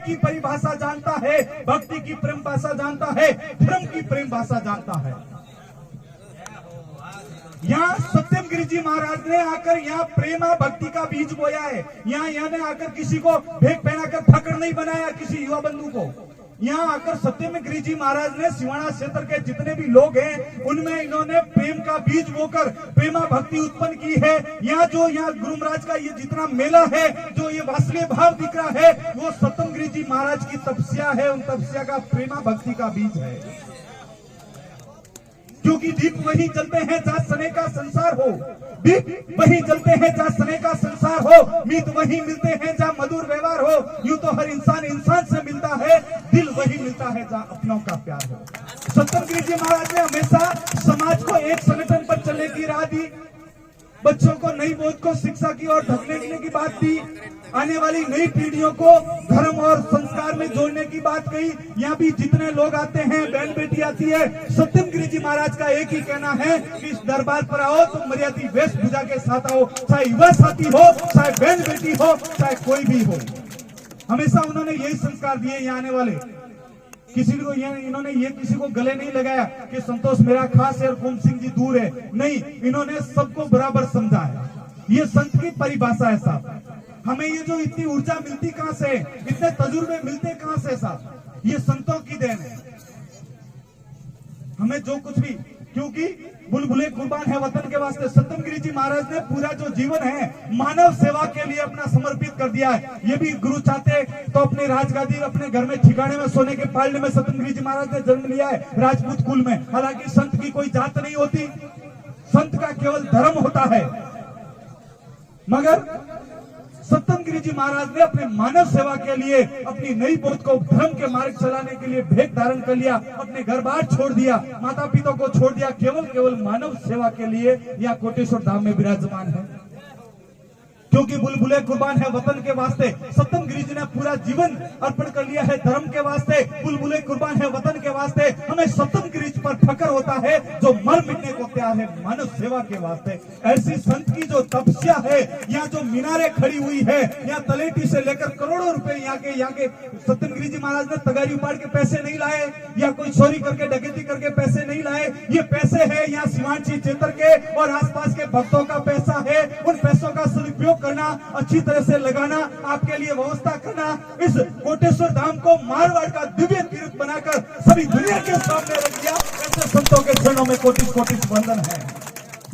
की परिभाषा जानता है, भक्ति की प्रेम भाषा जानता है, धर्म की प्रेम भाषा जानता है। यहाँ सत्यम गिरी जी महाराज ने आकर यहाँ प्रेमा भक्ति का बीज बोया है। यहाँ ने आकर किसी को भेक पहनाकर फकर नहीं बनाया, किसी युवा बंधु को। यहाँ आकर सत्यम गिरी जी महाराज ने सिवाना क्षेत्र के जितने भी लोग हैं उनमें इन्होंने प्रेम का बीज बोकर प्रेमा भक्ति उत्पन्न की है। यहाँ गुरु महाराज का ये जितना मेला है, जो ये वात्सल्य भाव दिख रहा है, वो सत्यम गिरी जी महाराज की तपस्या है। उन तपस्या का प्रेमा भक्ति का बीज है। क्योंकि दीप वही जलते हैं जहाँ सने का संसार हो, दीप वही जलते हैं जहाँ सने का संसार हो, मीत वही मिलते हैं जहाँ मधुर व्यवहार हो। यूं तो हर इंसान इंसान से मिलता है, दिल वही मिलता है जहाँ अपनों का प्यार हो। सत्यम गिरी जी महाराज ने हमेशा समाज को एक संगठन पर चलने की राह दी, बच्चों को नई बोध को शिक्षा की ओर ढकने की बात दी, आने वाली नई पीढ़ियों को धर्म और संस्कार में जोड़ने की बात कही। यहाँ भी जितने लोग आते हैं, बहन बेटी आती है, सत्यम गिरी जी महाराज का एक ही कहना है कि इस दरबार पर आओ तो मर्यादित वेशभूषा के साथ आओ, चाहे युवा साथी हो, चाहे बहन बेटी हो, चाहे कोई भी हो। हमेशा उन्होंने यही संस्कार दिए। यहाँ आने वाले किसी को इन्होंने ये किसी को गले नहीं लगाया कि संतोष मेरा खास है और कुम सिंह जी दूर है, नहीं, इन्होंने सबको बराबर समझा है। ये संत की परिभाषा है साहब। हमें ये जो इतनी ऊर्जा मिलती कहां से, इतने तजुर्बे मिलते कहां से साहब, ये संतों की देन है। हमें जो कुछ भी, क्योंकि बुलबुले कुर्बान है वतन के वास्ते। सत्यम गिरी जी महाराज ने पूरा जो जीवन है मानव सेवा के लिए अपना समर्पित कर दिया है। ये भी गुरु चाहते तो अपने राजगादी, अपने घर में ठिकाने में सोने के पालने में सत्यम गिरी जी महाराज ने जन्म लिया है, राजपूत कुल में। हालांकि संत की कोई जात नहीं होती, संत का केवल धर्म होता है। मगर सत्यम गिरी जी महाराज ने अपने मानव सेवा के लिए, अपनी नई बोध को धर्म के मार्ग चलाने के लिए भेक धारण कर लिया, अपने घर बार छोड़ दिया, माता पिता को छोड़ दिया, केवल मानव सेवा के लिए यहाँ कोटेश्वर धाम में विराजमान है। क्योंकि बुलबुले कुर्बान है वतन के वास्ते। सत्यम गिरी जी ने पूरा जीवन अर्पण कर लिया है धर्म के वास्ते, बुलबुले कुर्बान है वतन के वास्ते। हमें सत्यम गिरी जी पर फकर होता है जो मर मिटने को तैयार है मानव सेवा के वास्ते। ऐसी संत की जो तपस्या है, यहाँ जो मीनारें खड़ी हुई है, यहाँ तलेटी से लेकर करोड़ों रुपए यहाँ के सत्यम गिरी जी महाराज ने तगारी उपाड़ के पैसे नहीं लाए, या कोई चोरी करके डकैती करके पैसे नहीं लाए। ये पैसे है यहाँ सिवानसी क्षेत्र के और आसपास के भक्तों का पैसा है। उन पैसों का सदुपयोग करना, अच्छी तरह से लगाना, आपके लिए व्यवस्था करना, इस कोटेश्वर धाम को मारवाड़ का दिव्य तीर्थ बनाकर सभी दुनिया के सामने रख दिया। ऐसे संतों के चरणों में कोटि कोटि वंदन है।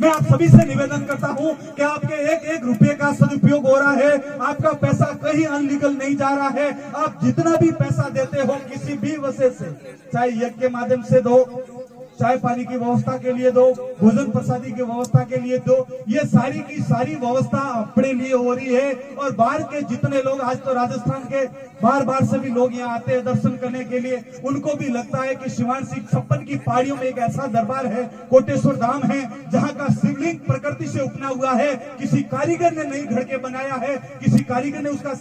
मैं आप सभी से निवेदन करता हूं कि आपके एक एक रुपये का सदुपयोग हो रहा है, आपका पैसा कहीं अनलीगल नहीं जा रहा है। आप जितना भी पैसा देते हो किसी भी वजह से, चाहे यज्ञ के माध्यम से दो, चाय पानी की व्यवस्था के लिए दो, भोजन प्रसादी की व्यवस्था के लिए दो, ये सारी की सारी व्यवस्था अपने लिए हो रही है। और बाहर के जितने लोग, आज तो राजस्थान के बार से भी लोग यहाँ आते हैं दर्शन करने के लिए, उनको भी लगता है कि शिवानसी छप्पन की पहाड़ियों में एक ऐसा दरबार है, कोटेश्वर धाम है, जहाँ का शिवलिंग प्रकृति से उपना हुआ है। किसी कारीगर ने नहीं घड़ के बनाया है, किसी कारीगर ने उसका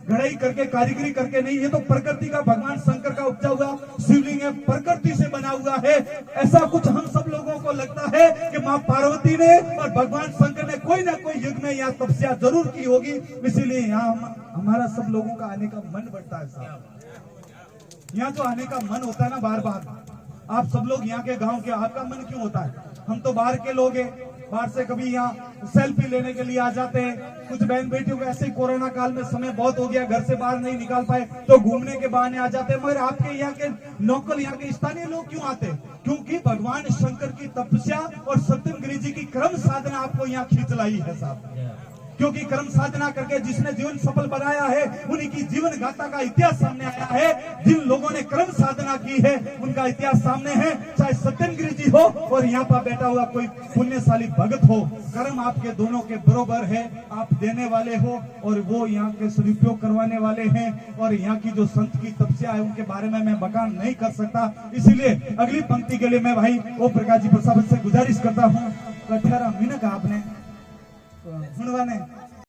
घड़ाई करके कारीगरी करके नहीं, ये तो प्रकृति का, भगवान शंकर का उपजा हुआ शिवलिंग है, प्रकृति से बना हुआ है। ऐसा कुछ हम सब लोगों को लगता है कि माँ पार्वती ने और भगवान शंकर ने कोई ना कोई युग में यहाँ तपस्या जरूर की होगी, इसीलिए यहाँ हमारा सब लोगों का आने का मन बढ़ता है साहब। यहाँ जो आने का मन होता है ना बार बार, आप सब लोग यहाँ के गांव के, आपका मन क्यों होता है? हम तो बाहर के लोग हैं, बाहर से कभी यहाँ सेल्फी लेने के लिए आ जाते हैं। कुछ बहन बेटियों को ऐसे ही कोरोना काल में समय बहुत हो गया, घर से बाहर नहीं निकाल पाए तो घूमने के बहाने आ जाते हैं। मगर आपके यहाँ के लोकल, यहाँ के स्थानीय लोग क्यों आते हैं? क्योंकि भगवान शंकर की तपस्या और सत्यम गिरी जी की क्रम साधना आपको यहाँ खींच लाई है साहब। क्योंकि कर्म साधना करके जिसने जीवन सफल बनाया है, उन्हीं की जीवन गाथा का इतिहास सामने आया है। जिन लोगों ने कर्म साधना की है उनका इतिहास सामने है, चाहे सत्यम गिरी जी हो और यहाँ पर बैठा हुआ कोई पुण्यशाली भगत हो। कर्म आपके दोनों के बरोबर है, आप देने वाले हो और वो यहाँ के सदुपयोग करवाने वाले हैं। और यहाँ की जो संत की तपस्या है उनके बारे में मैं बखान नहीं कर सकता, इसीलिए अगली पंक्ति के लिए मैं भाई ओम प्रकाश जी प्रसाद से गुजारिश करता हूँ। 18 मिनट आपने सुनवाने